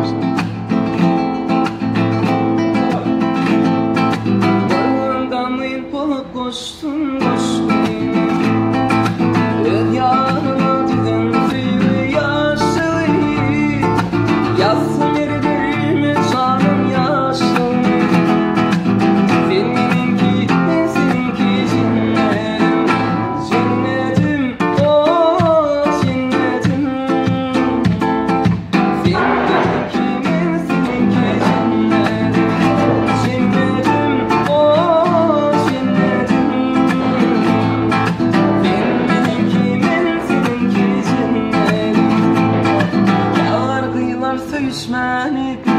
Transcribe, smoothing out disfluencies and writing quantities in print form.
Koştum yanıma didin fili yaşlı yazsın yerime canım yaşlı seninki cennetim cennetim o cennetim seninki cennetim cennetim o cennetim Söyüşmeni